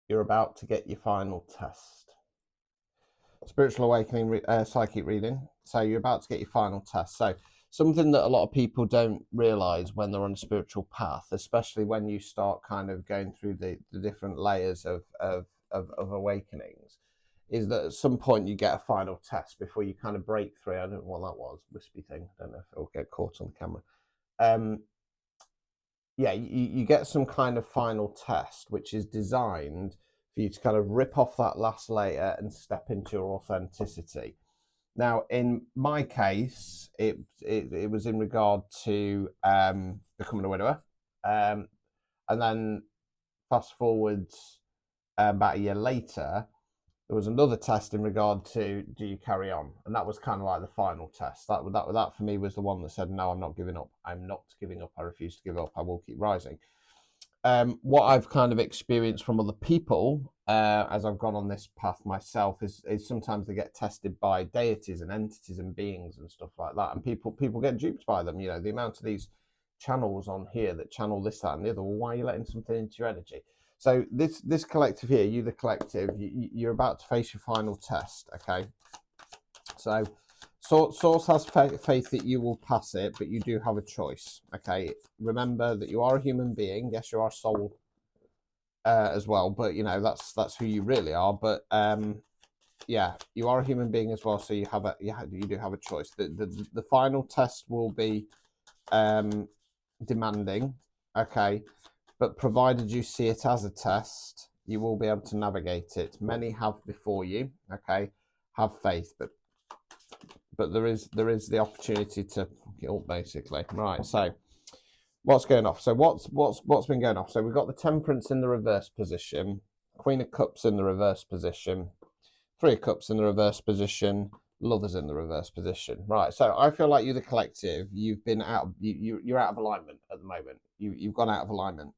You're about to get your final test. Spiritual awakening, psychic reading. So you're about to get your final test. So something that a lot of people don't realize when they're on a spiritual path, especially when you start kind of going through the different layers of awakenings, is that at some point you get a final test before you kind of break through. I don't know what that was, wispy thing. I don't know if it'll get caught on the camera. Yeah, you get some kind of final test which is designed for you to kind of rip off that last layer and step into your authenticity. Now, in my case, it was in regard to becoming a widower, and then fast forward about a year later, there was another test in regard to do you carry on, and that was kind of like the final test. That for me was the one that said no, I'm not giving up. I'm not giving up. I refuse to give up. I will keep rising. What I've kind of experienced from other people as I've gone on this path myself is sometimes they get tested by deities and entities and beings and stuff like that, and people get duped by them. You know, the amount of these channels on here that channel this, that, and the other. Well, why are you letting something into your energy? So this collective here, you the collective, you're about to face your final test. Okay, so Source has faith that you will pass it, but you do have a choice. Okay, remember that you are a human being. Yes, you are a soul as well, but you know that's who you really are. But yeah, you are a human being as well, so you do have a choice. The final test will be demanding. Okay, but provided you see it as a test, you will be able to navigate it. Many have before you. Okay, have faith, but there is the opportunity to get up basically. Right, so what's going off? So what's been going off? So we've got the Temperance in the reverse position, Queen of Cups in the reverse position, Three of Cups in the reverse position, Lovers in the reverse position. Right, so I feel like you the collective, you've been you're out of alignment at the moment. You've gone out of alignment.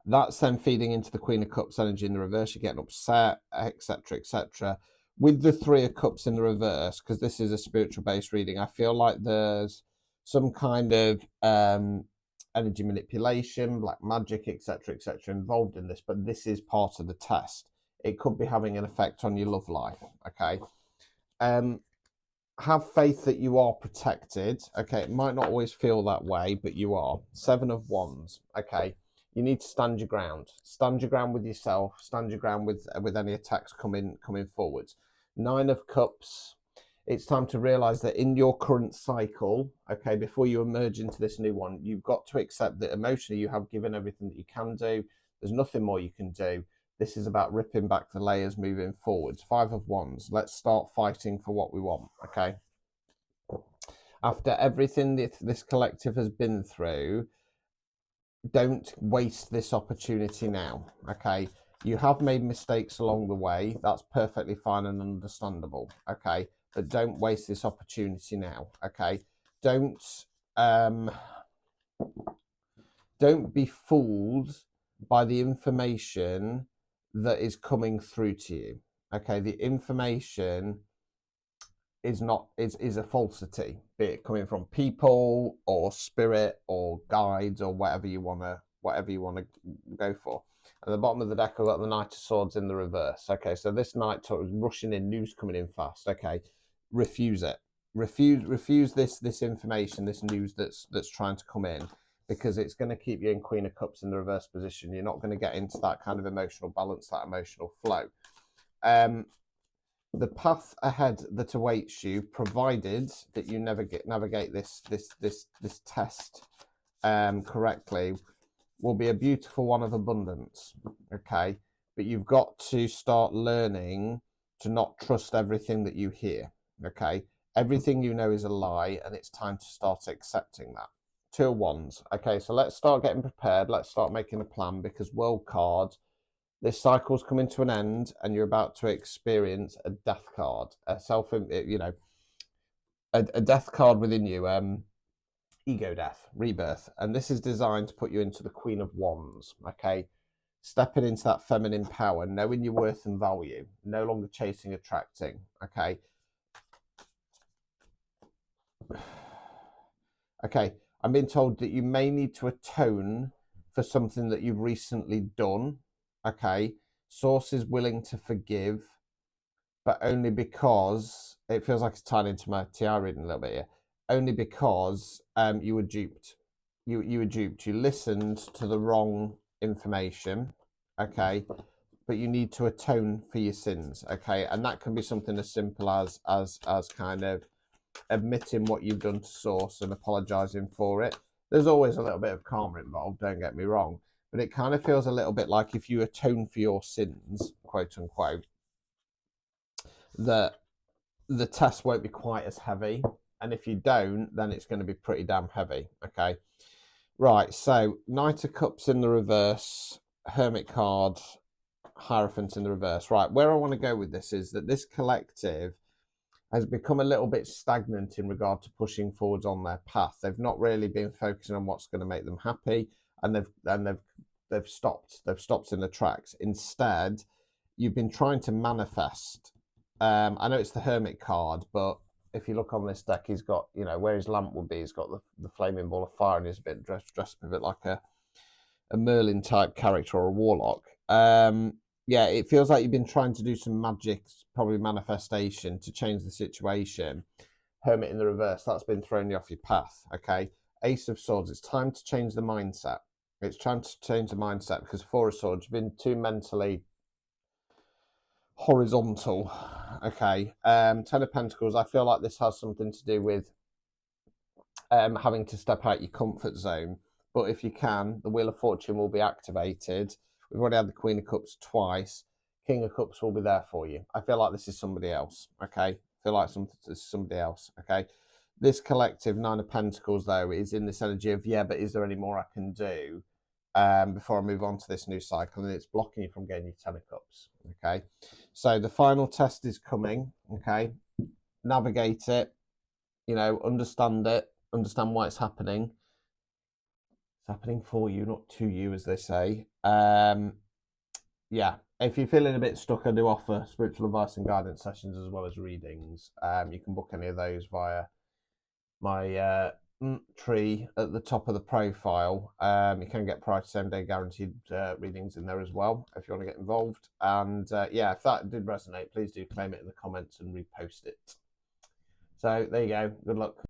That's then feeding into the Queen of Cups energy in the reverse. You're getting upset, etc., etc. With the Three of Cups in the reverse, because this is a spiritual based reading, I feel like there's some kind of energy manipulation, black magic, etc., etc., involved in this. But this is part of the test. It could be having an effect on your love life. Okay. Have faith that you are protected. Okay, it might not always feel that way, but you are. Seven of Wands. Okay, you need to stand your ground. Stand your ground with yourself. Stand your ground with any attacks coming forwards. Nine of Cups. It's time to realize that in your current cycle, okay, before you emerge into this new one, you've got to accept that emotionally you have given everything that you can do. There's nothing more you can do. This is about ripping back the layers, moving forwards. Five of Wands. Let's start fighting for what we want, okay? After everything this collective has been through, don't waste this opportunity now, okay? You have made mistakes along the way. That's perfectly fine and understandable, okay? But don't waste this opportunity now, okay? Don't be fooled by the information that is coming through to you. Okay, the information is not is a falsity, be it coming from people or spirit or guides or whatever you wanna go for. At the bottom of the deck, I've got the Knight of Swords in the reverse. Okay, so this Knight is rushing in, news coming in fast. Okay, refuse it. Refuse this information, this news that's trying to come in, because it's going to keep you in Queen of Cups in the reverse position. You're not going to get into that kind of emotional balance, that emotional flow. The path ahead that awaits you, provided that you navigate this test correctly, will be a beautiful one of abundance. Okay, but you've got to start learning to not trust everything that you hear. Okay, everything you know is a lie, and it's time to start accepting that. Two of Wands. Okay, so let's start getting prepared. Let's start making a plan, because World card, this cycle's coming to an end, and you're about to experience a death card, a death card within you, ego death, rebirth, and this is designed to put you into the Queen of Wands. Okay, stepping into that feminine power, knowing your worth and value, no longer chasing, attracting. Okay. Okay, I'm being told that you may need to atone for something that you've recently done. Okay, source is willing to forgive, but only because it feels like it's tied into my TR reading a little bit here. Only because you were duped. You were duped. You listened to the wrong information. Okay, but you need to atone for your sins. Okay, and that can be something as simple as kind of admitting what you've done to source and apologizing for it. There's always a little bit of karma involved, don't get me wrong, but it kind of feels a little bit like if you atone for your sins, quote unquote, that the test won't be quite as heavy, and if you don't, then it's going to be pretty damn heavy. Okay, right, so Knight of Cups in the reverse, Hermit card, Hierophant in the reverse. Right, where I want to go with this is that this collective has become a little bit stagnant in regard to pushing forwards on their path. They've not really been focusing on what's going to make them happy, and they've stopped. They've stopped in the tracks. Instead, you've been trying to manifest. I know it's the Hermit card, but if you look on this deck, he's got, you know, where his lamp would be, he's got the flaming ball of fire, and he's a bit dressed a bit like a Merlin type character or a Warlock. Yeah, it feels like you've been trying to do some magic, probably manifestation, to change the situation. Hermit in the reverse, that's been thrown you off your path. Okay, Ace of Swords, it's time to change the mindset. It's time to change the mindset, because Four of Swords, you've been too mentally horizontal. Okay, Ten of Pentacles, I feel like this has something to do with having to step out your comfort zone. But if you can, the Wheel of Fortune will be activated. We've already had the Queen of Cups twice. King of Cups will be there for you. I feel like this is somebody else. Okay, I feel like this is somebody else. Okay, this collective Nine of Pentacles though is in this energy of, yeah, but is there any more I can do before I move on to this new cycle? And it's blocking you from getting your Ten of Cups. Okay, so the final test is coming. Okay, navigate it. You know, understand it. Understand why it's happening. It's happening for you, not to you, as they say. Yeah, if you're feeling a bit stuck, I do offer spiritual advice and guidance sessions as well as readings. You can book any of those via my tree at the top of the profile. You can get prior to same-day guaranteed readings in there as well if you want to get involved. And yeah, if that did resonate, please do claim it in the comments and repost it. So there you go. Good luck.